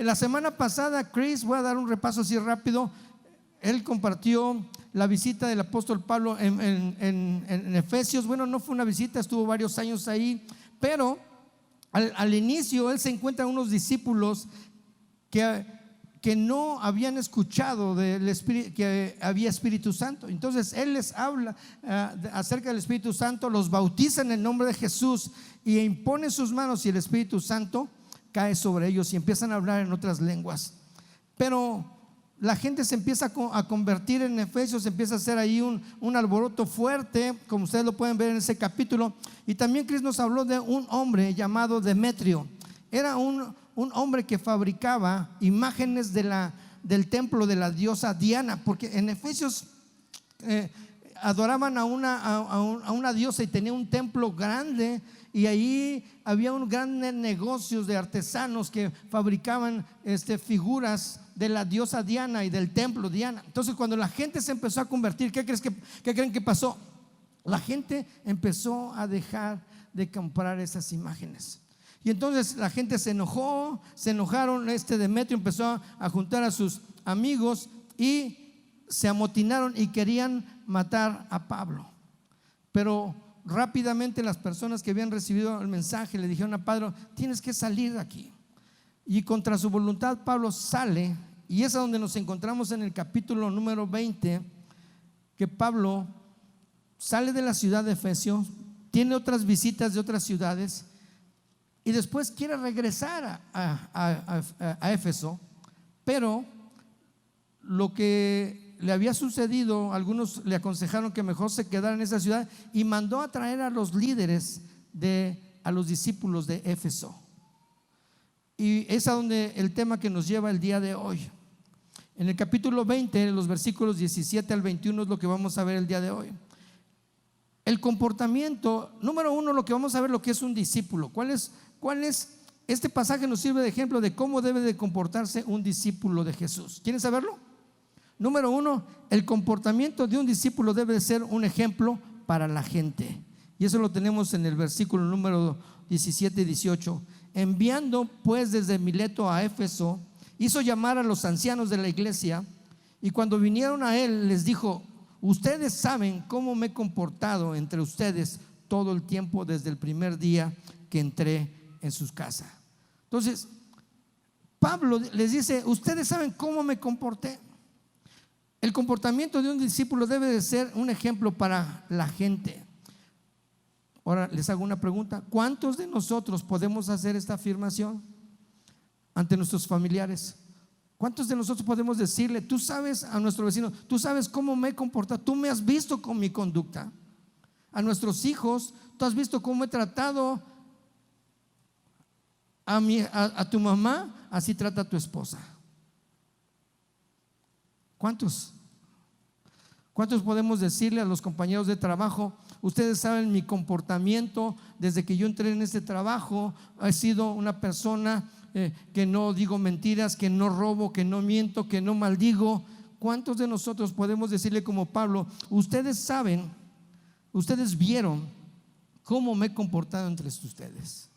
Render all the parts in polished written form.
la semana pasada Chris, voy a dar un repaso así rápido. Él compartió la visita del apóstol Pablo en Efesios. Bueno, no fue una visita, estuvo varios años ahí, pero al inicio él se encuentra unos discípulos que no habían escuchado que había Espíritu Santo. Entonces él les habla acerca del Espíritu Santo, los bautiza en el nombre de Jesús y impone sus manos, y el Espíritu Santo cae sobre ellos y empiezan a hablar en otras lenguas. Pero la gente se empieza a convertir en Efesios, se empieza a hacer ahí un alboroto fuerte, como ustedes lo pueden ver en ese capítulo. Y también Cristo nos habló de un hombre llamado Demetrio. Era un hombre que fabricaba imágenes del templo de la diosa Diana, porque en Efesios adoraban a una diosa y tenía un templo grande, y ahí había un gran negocio de artesanos que fabricaban figuras de la diosa Diana y del templo Diana. Entonces cuando la gente se empezó a convertir, ¿qué creen que pasó? La gente empezó a dejar de comprar esas imágenes. Y entonces la gente se enojaron. Demetrio empezó a juntar a sus amigos y se amotinaron y querían matar a Pablo. Pero rápidamente las personas que habían recibido el mensaje le dijeron a Pablo: tienes que salir de aquí. Y contra su voluntad Pablo sale, y es a donde nos encontramos en el capítulo número 20, que Pablo sale de la ciudad de Efesios, tiene otras visitas de otras ciudades y después quiere regresar a Éfeso. Pero lo que le había sucedido, algunos le aconsejaron que mejor se quedara en esa ciudad, y mandó a traer a los líderes a los discípulos de Éfeso. Y es a donde el tema que nos lleva el día de hoy. En el capítulo 20, los versículos 17 al 21 es lo que vamos a ver el día de hoy. El comportamiento, número uno, lo que vamos a ver, lo que es un discípulo. ¿Cuál es? Este pasaje nos sirve de ejemplo de cómo debe de comportarse un discípulo de Jesús. ¿Quieren saberlo? Número uno, el comportamiento de un discípulo debe de ser un ejemplo para la gente. Y eso lo tenemos en el versículo número 17 y 18. Enviando pues desde Mileto a Éfeso, hizo llamar a los ancianos de la iglesia, y cuando vinieron a él les dijo: ustedes saben cómo me he comportado entre ustedes todo el tiempo desde el primer día que entré en sus casas. Entonces Pablo les dice: ustedes saben cómo me comporté. El comportamiento de un discípulo debe de ser un ejemplo para la gente. Ahora les hago una pregunta: ¿cuántos de nosotros podemos hacer esta afirmación ante nuestros familiares? ¿Cuántos de nosotros podemos decirle, tú sabes, a nuestro vecino, tú sabes cómo me he comportado, tú me has visto con mi conducta? A nuestros hijos, tú has visto cómo he tratado a tu mamá, así trata a tu esposa. ¿Cuántos podemos decirle a los compañeros de trabajo: ustedes saben mi comportamiento desde que yo entré en este trabajo, he sido una persona que no digo mentiras, que no robo, que no miento, que no maldigo? ¿Cuántos de nosotros podemos decirle como Pablo: ustedes saben, ustedes vieron cómo me he comportado entre ustedes?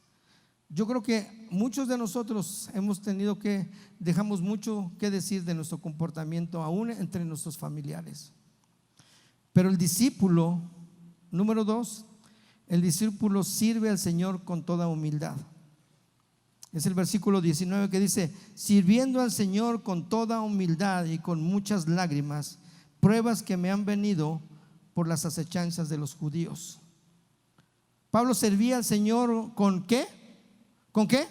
Yo creo que muchos de nosotros dejamos mucho que decir de nuestro comportamiento aún entre nuestros familiares. Pero el discípulo, número 2, el discípulo sirve al Señor con toda humildad. Es el versículo 19 que dice: sirviendo al Señor con toda humildad y con muchas lágrimas, pruebas que me han venido por las acechanzas de los judíos. Pablo servía al Señor ¿con qué? ¿Con qué?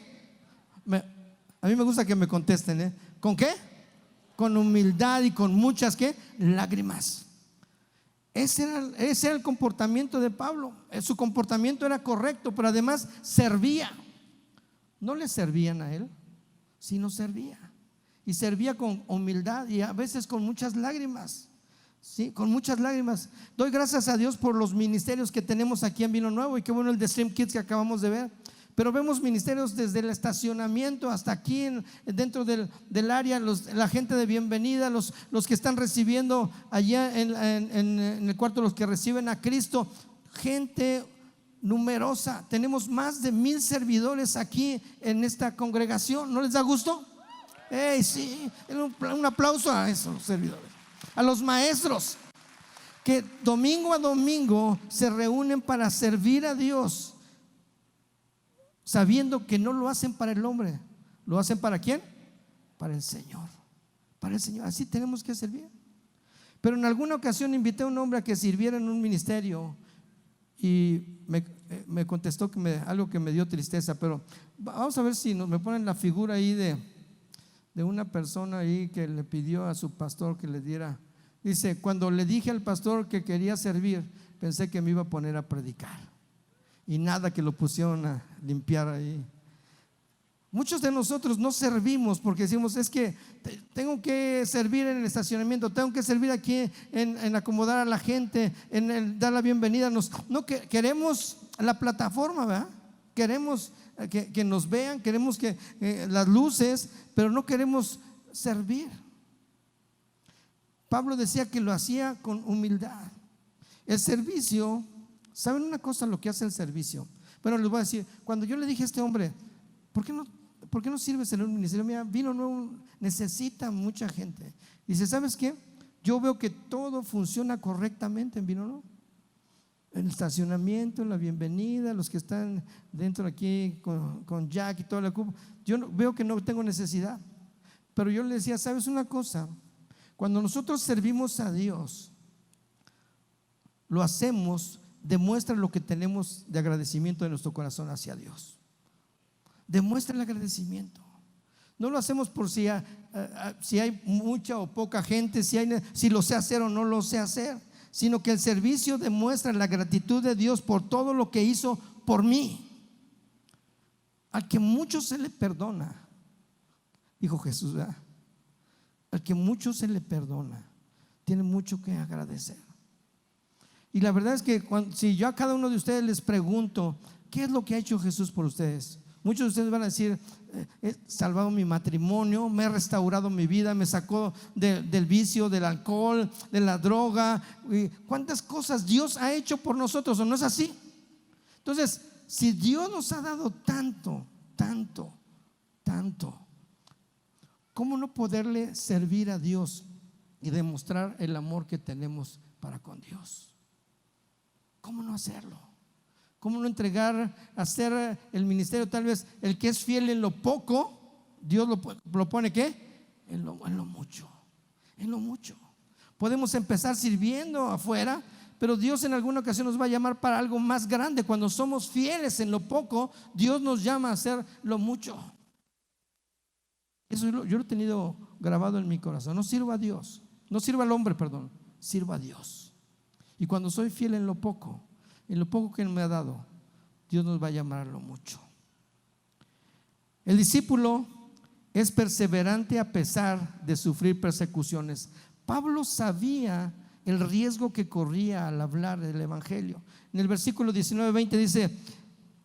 A mí me gusta que me contesten, ¿con qué? Con humildad y con muchas ¿qué? Lágrimas. Ese era el comportamiento de Pablo. Su comportamiento era correcto, pero además servía. No le servían a él, sino servía. Y servía con humildad y a veces con muchas lágrimas. Sí, con muchas lágrimas. Doy gracias a Dios por los ministerios que tenemos aquí en Vino Nuevo, y qué bueno el de Stream Kids que acabamos de ver. Pero vemos ministerios desde el estacionamiento hasta aquí dentro del área, la gente de bienvenida, los que están recibiendo allá en el cuarto, los que reciben a Cristo, gente numerosa. Tenemos más de 1000 servidores aquí en esta congregación. ¿No les da gusto? ¡Ey, sí! Un aplauso a esos servidores, a los maestros que domingo a domingo se reúnen para servir a Dios, sabiendo que no lo hacen para el hombre, lo hacen ¿para quién? Para el Señor, para el Señor. Así tenemos que servir. Pero en alguna ocasión invité a un hombre a que sirviera en un ministerio y me contestó algo que me dio tristeza. Pero vamos a ver si me ponen la figura ahí de una persona ahí que le pidió a su pastor que le diera. Dice: cuando le dije al pastor que quería servir, pensé que me iba a poner a predicar, y nada que lo pusieron a limpiar ahí. Muchos de nosotros no servimos porque decimos: es que tengo que servir en el estacionamiento, tengo que servir aquí en acomodar a la gente, en dar la bienvenida. No queremos la plataforma, ¿verdad? Queremos que nos vean, queremos que las luces, pero no queremos servir. Pablo decía que lo hacía con humildad. El servicio, ¿saben una cosa lo que hace el servicio? Bueno, les voy a decir, cuando yo le dije a este hombre: ¿por qué no sirves en un ministerio? Mira, Vino Nuevo necesita mucha gente. Dice: ¿sabes qué? Yo veo que todo funciona correctamente en Vino Nuevo, en el estacionamiento, en la bienvenida, los que están dentro aquí con Jack y toda la cupa. Yo veo que no tengo necesidad. Pero yo le decía: ¿sabes una cosa? Cuando nosotros servimos a Dios, lo hacemos, demuestra lo que tenemos de agradecimiento de nuestro corazón hacia Dios. Demuestra el agradecimiento. No lo hacemos por si hay mucha o poca gente, si lo sé hacer o no lo sé hacer, sino que el servicio demuestra la gratitud de Dios por todo lo que hizo por mí. Al que mucho se le perdona, dijo Jesús, ¿verdad? Al que mucho se le perdona, tiene mucho que agradecer. Y la verdad es que si yo a cada uno de ustedes les pregunto: ¿qué es lo que ha hecho Jesús por ustedes? Muchos de ustedes van a decir: he salvado mi matrimonio, me he restaurado mi vida, me sacó del vicio, del alcohol, de la droga. ¿Cuántas cosas Dios ha hecho por nosotros? ¿O no es así? Entonces, si Dios nos ha dado tanto, ¿cómo no poderle servir a Dios y demostrar el amor que tenemos para con Dios? ¿Cómo no hacerlo? ¿Cómo no entregar, hacer el ministerio? Tal vez el que es fiel en lo poco, Dios lo pone ¿qué? En lo mucho. En lo mucho. Podemos empezar sirviendo afuera, pero Dios en alguna ocasión nos va a llamar para algo más grande. Cuando somos fieles en lo poco, Dios nos llama a hacer lo mucho. Eso yo lo he tenido grabado en mi corazón. No sirvo a Dios, no sirvo al hombre, perdón, sirvo a Dios. Y cuando soy fiel en lo poco que Él me ha dado, Dios nos va a llamar a lo mucho. El discípulo es perseverante a pesar de sufrir persecuciones. Pablo sabía el riesgo que corría al hablar del evangelio. En el versículo 19-20 dice: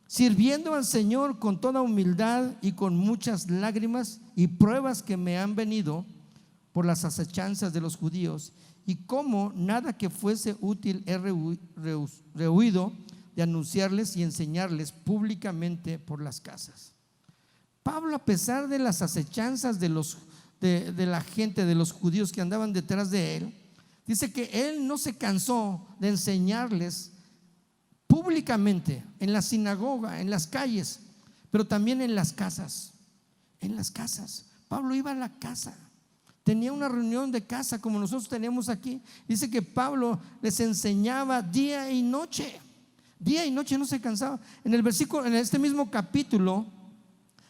sirviendo al Señor con toda humildad y con muchas lágrimas y pruebas que me han venido por las acechanzas de los judíos, y como nada que fuese útil he rehuido de anunciarles y enseñarles públicamente por las casas. Pablo, a pesar de las acechanzas de la gente, de los judíos que andaban detrás de él, dice que él no se cansó de enseñarles públicamente, en la sinagoga, en las calles, pero también en las casas. En las casas. Pablo iba a la casa, tenía una reunión de casa como nosotros tenemos aquí. Dice que Pablo les enseñaba día y noche. Día y noche, no se cansaba. En el versículo, en este mismo capítulo,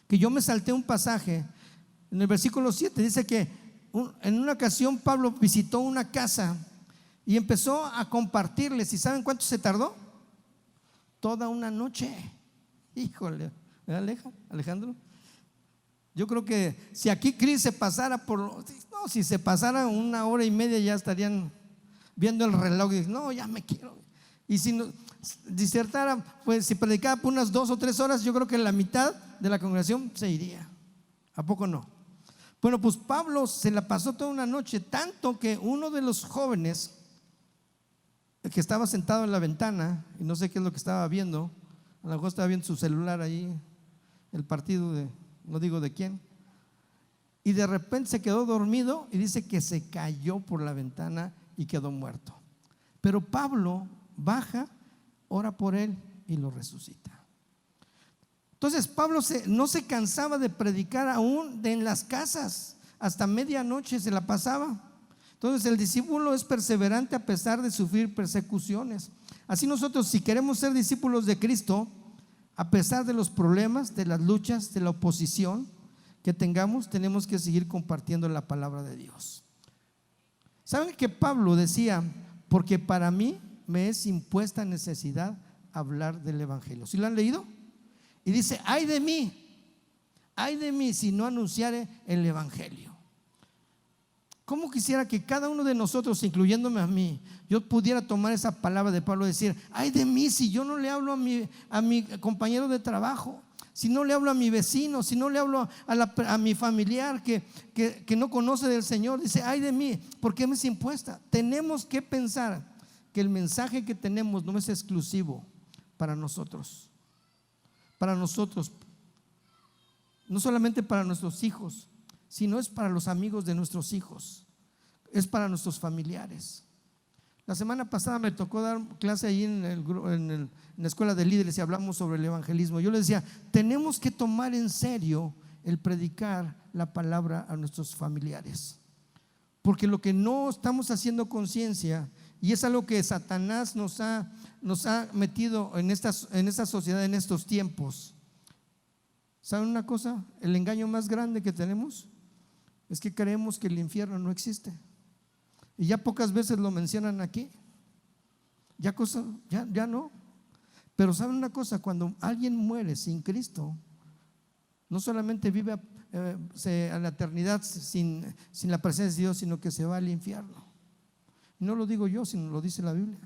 que yo me salté un pasaje, en el versículo 7 dice que en una ocasión Pablo visitó una casa y empezó a compartirles. ¿Y saben cuánto se tardó? Toda una noche. Híjole, ¿verdad, Alejandro? Yo creo que si aquí Cris se pasara si se pasara 1 hora y media, ya estarían viendo el reloj y no, ya me quiero. Y si no, disertara, pues si predicaba por unas 2 o 3 horas, yo creo que la mitad de la congregación se iría. ¿A poco no? Bueno, pues Pablo se la pasó toda una noche, tanto que uno de los jóvenes que estaba sentado en la ventana, y no sé qué es lo que estaba viendo, a lo mejor estaba viendo su celular ahí, el partido de, no digo de quién, y de repente se quedó dormido y dice que se cayó por la ventana y quedó muerto. Pero Pablo baja, ora por él y lo resucita. Entonces Pablo no se cansaba de predicar aún en las casas, hasta medianoche se la pasaba. Entonces el discípulo es perseverante a pesar de sufrir persecuciones. Así nosotros, si queremos ser discípulos de Cristo, a pesar de los problemas, de las luchas, de la oposición que tengamos, tenemos que seguir compartiendo la palabra de Dios. ¿Saben que Pablo decía: porque para mí me es impuesta necesidad hablar del evangelio? ¿Sí lo han leído? Y dice: ay de mí si no anunciare el evangelio. ¿Cómo quisiera que cada uno de nosotros, incluyéndome a mí, yo pudiera tomar esa palabra de Pablo y decir: ay de mí si yo no le hablo a mi compañero de trabajo, si no le hablo a mi vecino, si no le hablo a mi familiar que no conoce del Señor. Dice: ay de mí, porque me es impuesta. Tenemos que pensar que el mensaje que tenemos no es exclusivo para nosotros, no solamente para nuestros hijos, sino es para los amigos de nuestros hijos, es para nuestros familiares. La semana pasada me tocó dar clase ahí en la escuela de líderes y hablamos sobre el evangelismo. Yo les decía: tenemos que tomar en serio el predicar la palabra a nuestros familiares, porque lo que no estamos haciendo conciencia, y es algo que Satanás nos ha metido en esta sociedad en estos tiempos. ¿Saben una cosa? El engaño más grande que tenemos es que creemos que el infierno no existe, y ya pocas veces lo mencionan aquí. Ya no. Pero ¿saben una cosa? Cuando alguien muere sin Cristo, no solamente vive a la eternidad sin la presencia de Dios, sino que se va al infierno. No lo digo yo, sino lo dice la Biblia.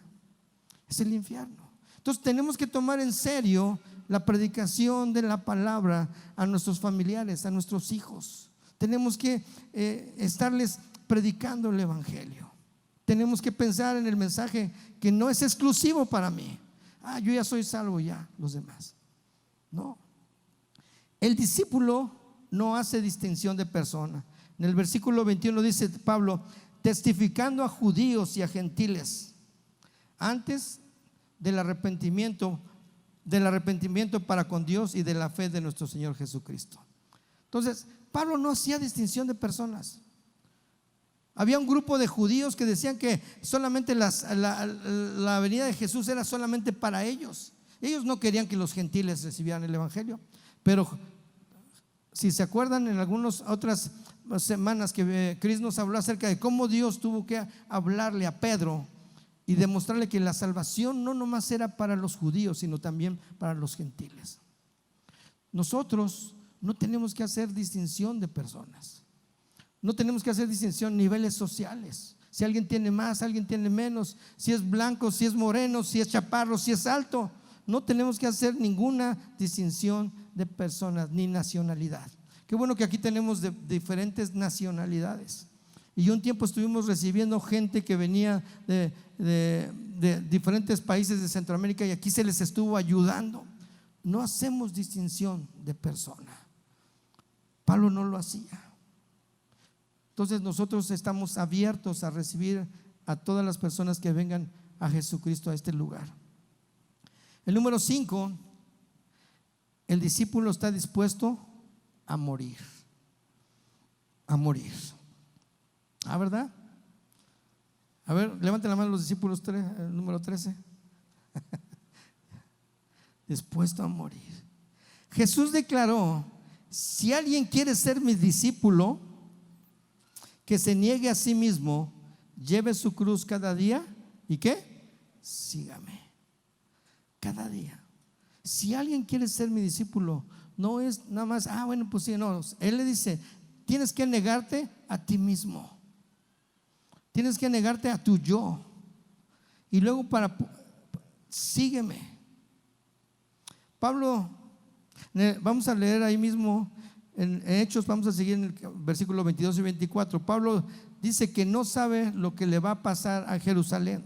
Es el infierno. Entonces tenemos que tomar en serio la predicación de la palabra a nuestros familiares, a nuestros hijos. Tenemos que estarles predicando el evangelio. Tenemos que pensar en el mensaje que no es exclusivo para mí. Yo ya soy salvo, ya los demás. No. El discípulo no hace distinción de persona. En el versículo 21 dice Pablo: testificando a judíos y a gentiles antes del arrepentimiento para con Dios y de la fe de nuestro Señor Jesucristo. Entonces Pablo no hacía distinción de personas. Había un grupo de judíos que decían que solamente la venida de Jesús era solamente para ellos. Ellos no querían que los gentiles recibieran el evangelio. Pero si se acuerdan, en algunas otras semanas que Chris nos habló acerca de cómo Dios tuvo que hablarle a Pedro y demostrarle que la salvación no nomás era para los judíos, sino también para los gentiles. Nosotros no tenemos que hacer distinción de personas. No tenemos que hacer distinción niveles sociales. Si alguien tiene más, alguien tiene menos, si es blanco, si es moreno, si es chaparro, si es alto. No tenemos que hacer ninguna distinción de personas ni nacionalidad. Qué bueno que aquí tenemos de diferentes nacionalidades. Y un tiempo estuvimos recibiendo gente que venía de diferentes países de Centroamérica, y aquí se les estuvo ayudando. No hacemos distinción de persona. Pablo no lo hacía. Entonces nosotros estamos abiertos a recibir a todas las personas que vengan a Jesucristo a este lugar. El número 5, el discípulo está dispuesto a morir. A morir. ¿Verdad? A ver, levanten la mano los discípulos, el número 13. Dispuesto a morir. Jesús declaró: si alguien quiere ser mi discípulo, que se niegue a sí mismo, lleve su cruz cada día. ¿Y qué? Sígame. Cada día. Si alguien quiere ser mi discípulo, no es nada más, bueno, pues sí, no. Él le dice: tienes que negarte a ti mismo. Tienes que negarte a tu yo. Y luego sígueme. Pablo, vamos a leer ahí mismo en Hechos, vamos a seguir en el versículo 22 y 24. Pablo dice que no sabe lo que le va a pasar a Jerusalén.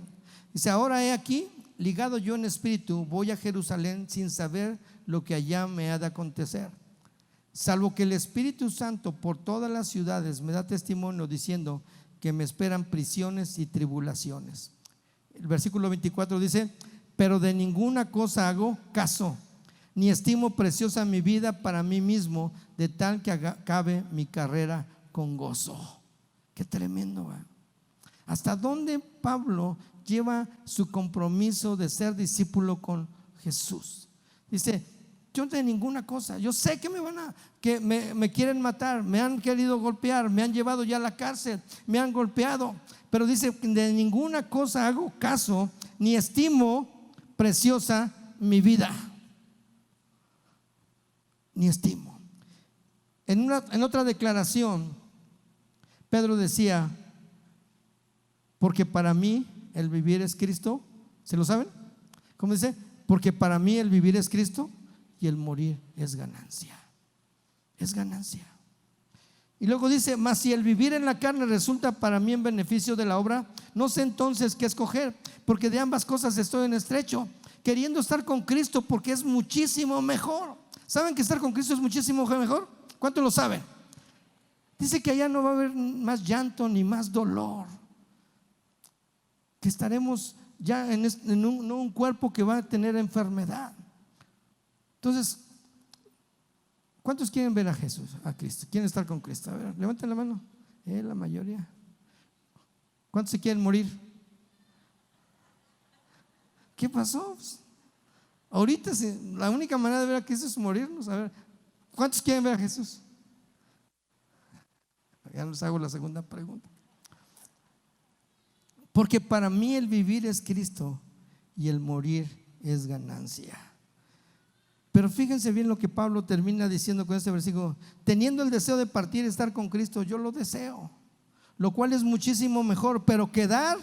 Dice: ahora he aquí, ligado yo en espíritu, voy a Jerusalén sin saber lo que allá me ha de acontecer. salvo que el Espíritu Santo por todas las ciudades me da testimonio diciendo que me esperan prisiones y tribulaciones. El versículo 24 dice: pero de ninguna cosa hago caso, ni estimo preciosa mi vida para mí mismo, de tal que acabe mi carrera con gozo. Qué tremendo, ¿eh? Hasta dónde Pablo lleva su compromiso de ser discípulo con Jesús. Dice: yo de ninguna cosa, yo sé que me quieren matar, me han querido golpear, me han llevado ya a la cárcel, me han golpeado, pero dice: de ninguna cosa hago caso, ni estimo preciosa mi vida, ni estimo. En otra declaración, Pedro decía: porque para mí el vivir es Cristo. ¿Se lo saben? ¿Cómo dice? Porque para mí el vivir es Cristo y el morir es ganancia. Es ganancia. Y luego dice: mas si el vivir en la carne resulta para mí en beneficio de la obra, no sé entonces qué escoger, porque de ambas cosas estoy en estrecho, queriendo estar con Cristo, porque es muchísimo mejor. ¿Saben que estar con Cristo es muchísimo mejor? ¿Cuántos lo saben? Dice que allá no va a haber más llanto ni más dolor, que estaremos ya en un cuerpo que va a tener enfermedad. Entonces, ¿cuántos quieren ver a Jesús, a Cristo? ¿Quieren estar con Cristo? A ver, levanten la mano. La mayoría. ¿Cuántos se quieren morir? ¿Qué pasó? Ahorita la única manera de ver a Jesús es morirnos. A ver, ¿cuántos quieren ver a Jesús? Ya les hago la segunda pregunta. Porque para mí el vivir es Cristo y el morir es ganancia. Pero fíjense bien lo que Pablo termina diciendo con este versículo: teniendo el deseo de partir y estar con Cristo, yo lo deseo, lo cual es muchísimo mejor, pero quedar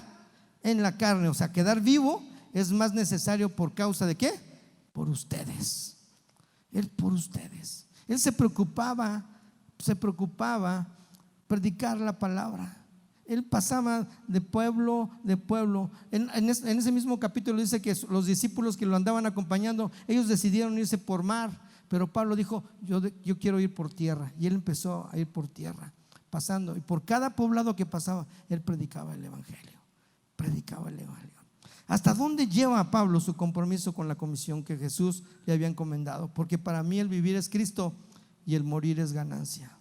en la carne, o sea, quedar vivo, es más necesario. ¿Por causa de qué? Por ustedes. Él por ustedes. Él se preocupaba predicar la palabra. Él pasaba de pueblo de pueblo. En ese mismo capítulo dice que los discípulos que lo andaban acompañando, ellos decidieron irse por mar, pero Pablo dijo: yo quiero ir por tierra. Y él empezó a ir por tierra, pasando, y por cada poblado que pasaba, él predicaba el evangelio. Predicaba el evangelio. ¿Hasta dónde lleva a Pablo su compromiso con la comisión que Jesús le había encomendado? Porque para mí el vivir es Cristo y el morir es ganancia.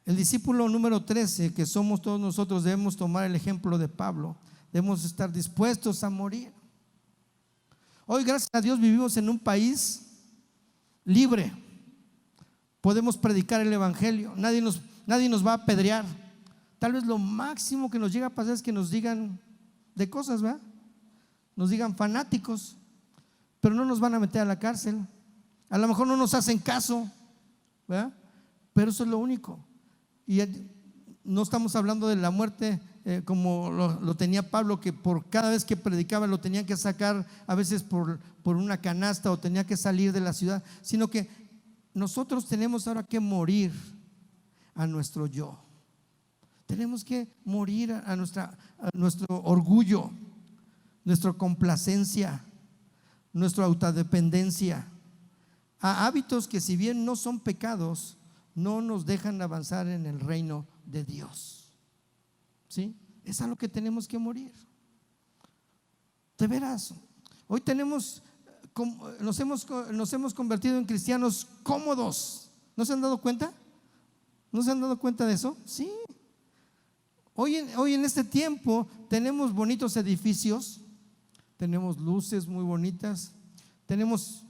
El discípulo número 13, que somos todos nosotros, debemos tomar el ejemplo de Pablo. Debemos estar dispuestos a morir. Hoy, gracias a Dios, vivimos en un país libre. Podemos predicar el evangelio. Nadie nos va a apedrear. Tal vez lo máximo que nos llega a pasar es que nos digan de cosas, ¿verdad? Nos digan fanáticos, pero no nos van a meter a la cárcel. A lo mejor no nos hacen caso, ¿verdad? Pero eso es lo único. Y no estamos hablando de la muerte como lo tenía Pablo, que por cada vez que predicaba lo tenían que sacar a veces por una canasta, o tenía que salir de la ciudad, sino que nosotros tenemos ahora que morir a nuestro yo. Tenemos que morir a nuestro orgullo, nuestra complacencia, nuestra autodependencia, a hábitos que, si bien no son pecados, no nos dejan avanzar en el reino de Dios. ¿Sí? Es a lo que tenemos que morir. De veras, hoy nos hemos convertido en cristianos cómodos. ¿No se han dado cuenta? ¿No se han dado cuenta de eso? Sí. Hoy en este tiempo tenemos bonitos edificios, tenemos luces muy bonitas, tenemos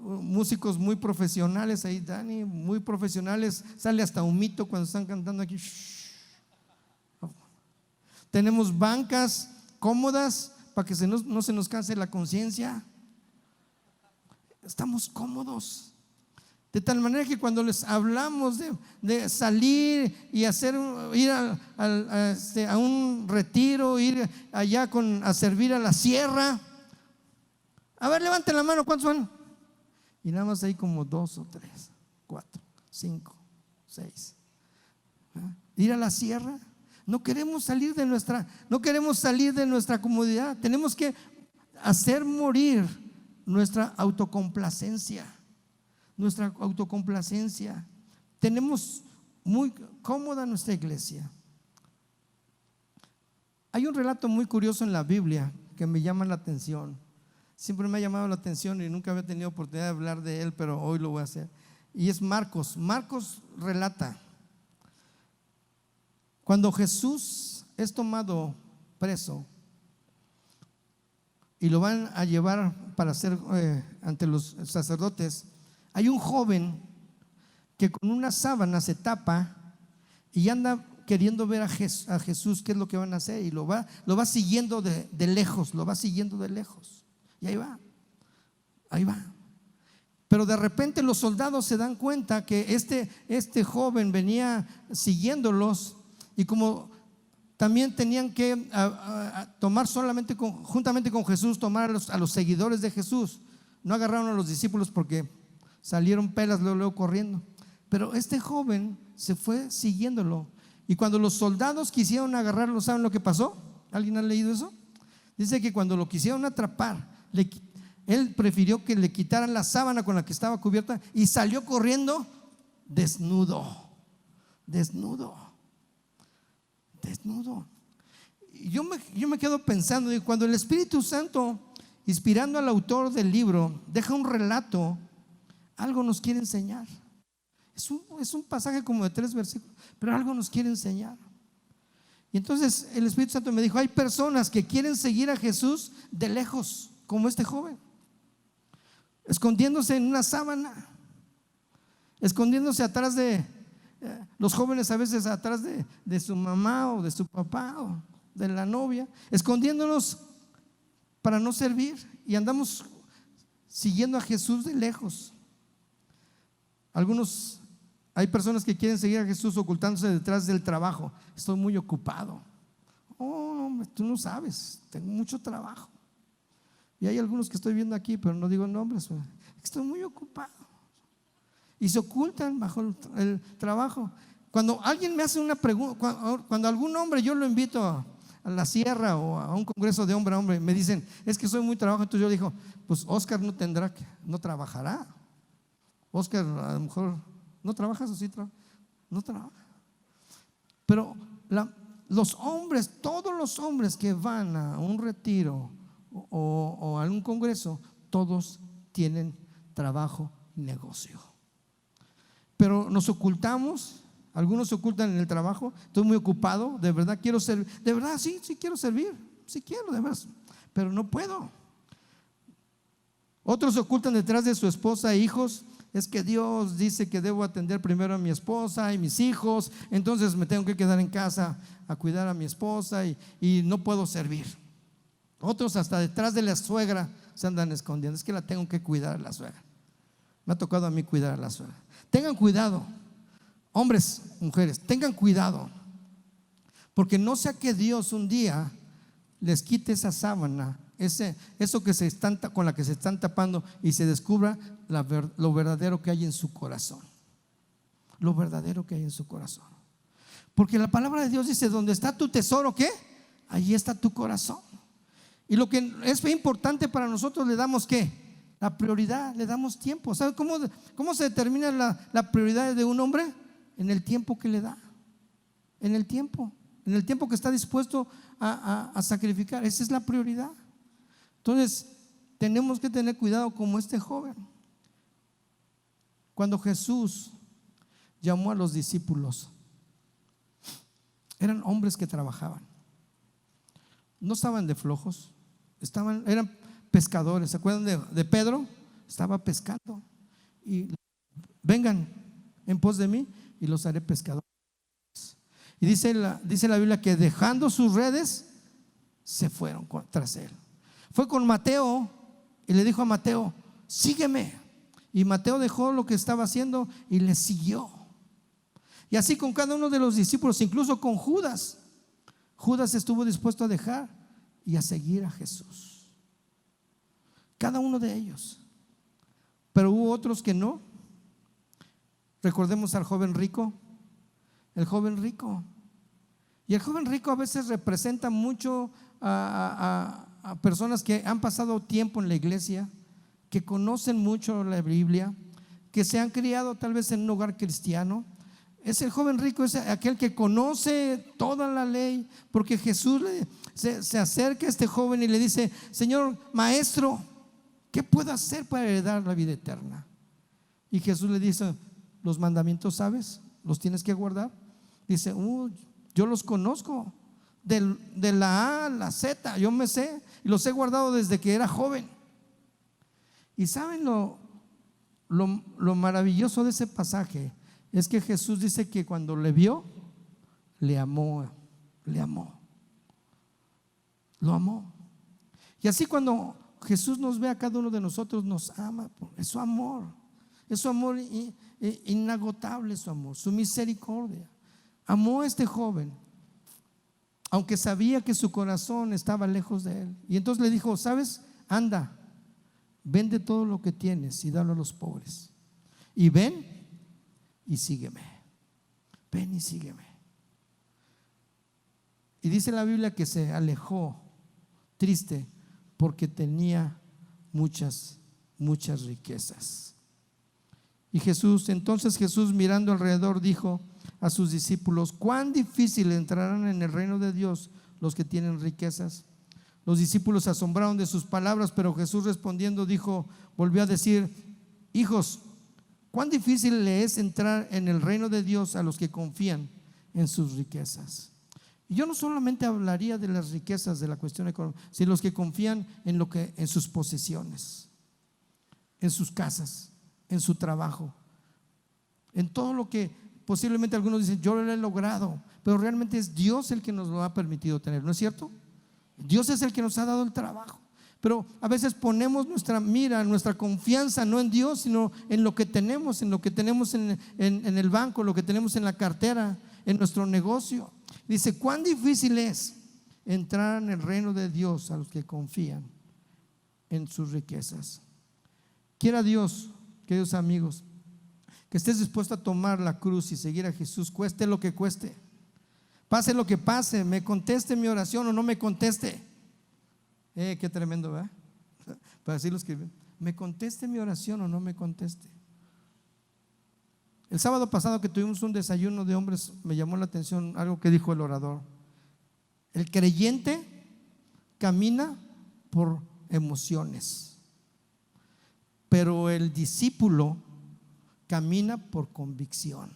músicos muy profesionales, ahí Dani, muy profesionales, sale hasta humito cuando están cantando aquí. Tenemos bancas cómodas para que no se nos canse la conciencia. Estamos cómodos. De tal manera que cuando les hablamos de salir y ir a un retiro, ir allá a servir a la sierra, a ver, levanten la mano, ¿cuántos van? Y nada más hay como 2 o 3, 4, 5, 6. Ir a la sierra. No queremos salir de nuestra comodidad. Tenemos que hacer morir nuestra autocomplacencia. nuestra autocomplacencia. Tenemos muy cómoda nuestra iglesia. Hay un relato muy curioso en la Biblia que me llama la atención. Siempre me ha llamado la atención y nunca había tenido oportunidad de hablar de él, pero hoy lo voy a hacer. Y es Marcos. Marcos relata cuando Jesús es tomado preso y lo van a llevar para ser ante los sacerdotes. Hay un joven que con una sábana se tapa y anda queriendo ver a Jesús, qué es lo que van a hacer, y lo va siguiendo de lejos, lo va siguiendo de lejos. Y ahí va. Pero de repente los soldados se dan cuenta que este joven venía siguiéndolos, y como también tenían que tomar solamente juntamente con Jesús, tomar a los seguidores de Jesús. No agarraron a los discípulos porque salieron pelas luego corriendo. Pero este joven se fue siguiéndolo, y cuando los soldados quisieron agarrarlo, ¿saben lo que pasó? ¿Alguien ha leído eso? Dice que cuando lo quisieron atrapar, él prefirió que le quitaran la sábana con la que estaba cubierta y salió corriendo desnudo. Y yo me quedo pensando, y cuando el Espíritu Santo, inspirando al autor del libro, deja un relato, algo nos quiere enseñar. Es un pasaje como de 3 versículos, pero algo nos quiere enseñar. Y entonces el Espíritu Santo me dijo: hay personas que quieren seguir a Jesús de lejos, como este joven, escondiéndose en una sábana, escondiéndose atrás de los jóvenes, a veces atrás de su mamá o de su papá o de la novia, escondiéndonos para no servir, y andamos siguiendo a Jesús de lejos. Hay personas que quieren seguir a Jesús ocultándose detrás del trabajo. Estoy muy ocupado. Oh, no, tú no sabes, tengo mucho trabajo. Y hay algunos que estoy viendo aquí, pero no digo nombres. Estoy muy ocupado. Y se ocultan bajo el trabajo. Cuando alguien me hace una pregunta, cuando algún hombre yo lo invito a la sierra o a un congreso de hombre a hombre, me dicen: es que soy muy trabajo. Entonces yo digo: pues Oscar no trabajará. Oscar, a lo mejor no trabajas, o sí trabaja. No trabaja. Pero los hombres, todos los hombres que van a un retiro o a un congreso, todos tienen trabajo y negocio. Pero nos ocultamos. Algunos se ocultan en el trabajo. Estoy muy ocupado, de verdad quiero servir. De verdad, sí quiero servir. Sí quiero, de verdad, pero no puedo. Otros se ocultan detrás de su esposa e hijos. Es que Dios dice que debo atender primero a mi esposa y mis hijos, entonces me tengo que quedar en casa a cuidar a mi esposa y no puedo servir. Otros hasta detrás de la suegra se andan escondiendo. Es que la tengo que cuidar a la suegra. Me ha tocado a mí cuidar a la suegra. Tengan cuidado, hombres, mujeres, tengan cuidado, porque no sea que Dios un día les quite esa sábana, eso que con la que se están tapando, y se descubra lo verdadero que hay en su corazón. Lo verdadero que hay en su corazón. Porque la palabra de Dios dice: donde está tu tesoro, ¿qué? Allí está tu corazón. Y lo que es importante para nosotros, le damos ¿qué? La prioridad, le damos tiempo. ¿Sabe cómo se determina la prioridad de un hombre? En el tiempo que le da. En el tiempo que está dispuesto a sacrificar. Esa es la prioridad. Entonces tenemos que tener cuidado como este joven. Cuando Jesús llamó a los discípulos, eran hombres que trabajaban. No estaban de flojos, eran pescadores. ¿Se acuerdan de Pedro? Estaba pescando. Y vengan en pos de mí y los haré pescadores. Y dice la Biblia que dejando sus redes se fueron tras él. Fue con Mateo y le dijo a Mateo: sígueme. Y Mateo dejó lo que estaba haciendo y le siguió. Y así con cada uno de los discípulos, incluso con Judas. Judas estuvo dispuesto a dejar y a seguir a Jesús. Cada uno de ellos. Pero hubo otros que no. Recordemos al joven rico. El joven rico. Y el joven rico a veces representa mucho a personas que han pasado tiempo en la iglesia, que conocen mucho la Biblia, que se han criado tal vez en un hogar cristiano. Es el joven rico, es aquel que conoce toda la ley, porque Jesús se acerca a este joven y le dice: Señor, maestro, ¿qué puedo hacer para heredar la vida eterna? Y Jesús le dice: los mandamientos, ¿sabes? ¿Los tienes que guardar? Dice: yo los conozco de la A a la Z, yo me sé, y los he guardado desde que era joven. Y ¿saben lo maravilloso de ese pasaje? Es que Jesús dice que cuando le vio, le amó, lo amó. Y así cuando Jesús nos ve a cada uno de nosotros, nos ama. Es su amor inagotable, su amor, su misericordia. Amó a este joven, aunque sabía que su corazón estaba lejos de él. Y entonces le dijo: ¿sabes? Anda, vende todo lo que tienes y dalo a los pobres, y ven y sígueme. Ven y sígueme. Y dice la Biblia que se alejó triste porque tenía muchas riquezas. Y entonces Jesús, mirando alrededor, dijo a sus discípulos: cuán difícil entrarán en el reino de Dios los que tienen riquezas. Los discípulos se asombraron de sus palabras, pero Jesús, respondiendo, volvió a decir: hijos, cuán difícil le es entrar en el reino de Dios a los que confían en sus riquezas. Y yo no solamente hablaría de las riquezas, de la cuestión económica, sino los que confían en sus posesiones, en sus casas, en su trabajo, en todo lo que posiblemente algunos dicen: yo lo he logrado, pero realmente es Dios el que nos lo ha permitido tener, ¿no es cierto? Dios es el que nos ha dado el trabajo. Pero a veces ponemos nuestra mira, nuestra confianza no en Dios, sino en lo que tenemos, en el banco, lo que tenemos en la cartera, en nuestro negocio. Dice: cuán difícil es entrar en el reino de Dios a los que confían en sus riquezas. Quiera Dios, queridos amigos, que estés dispuesto a tomar la cruz y seguir a Jesús, cueste lo que cueste, pase lo que pase, me conteste mi oración o no me conteste. Qué tremendo, ¿verdad? Para decirlo, escribir: me conteste mi oración o no me conteste. El sábado pasado que tuvimos un desayuno de hombres, me llamó la atención algo que dijo el orador. El creyente camina por emociones, pero el discípulo camina por convicción.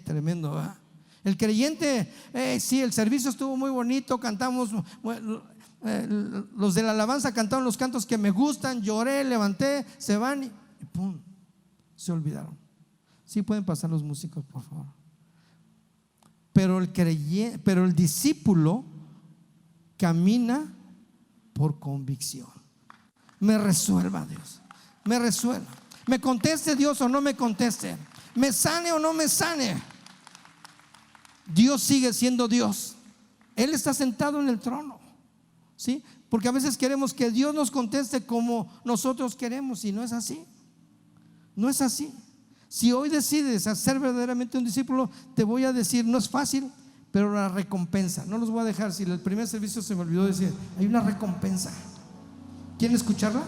Tremendo, ¿verdad? El creyente, sí, el servicio estuvo muy bonito, cantamos, los de la alabanza cantaron los cantos que me gustan, lloré, levanté, se van y pum, se olvidaron. Sí, pueden pasar los músicos, por favor. Pero el discípulo camina por convicción. Me resuelva Dios, me resuelva, me conteste Dios o no me conteste, me sane o no me sane, Dios sigue siendo Dios. Él está sentado en el trono, ¿sí? Porque a veces queremos que Dios nos conteste como nosotros queremos, y no es así. No es así. Si hoy decides ser verdaderamente un discípulo, te voy a decir: no es fácil, pero la recompensa, no los voy a dejar. Si el primer servicio se me olvidó decir, hay una recompensa. ¿Quieren escucharla?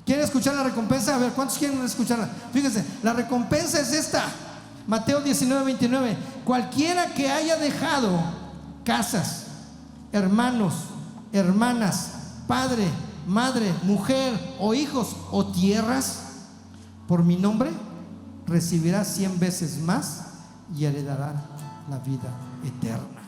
¿Quieren escuchar la recompensa? A ver, ¿cuántos quieren escucharla? Fíjense, la recompensa es esta: Mateo 19:29. Cualquiera que haya dejado casas, hermanos, hermanas, padre, madre, mujer o hijos o tierras por mi nombre, recibirá 100 veces más y heredará la vida eterna.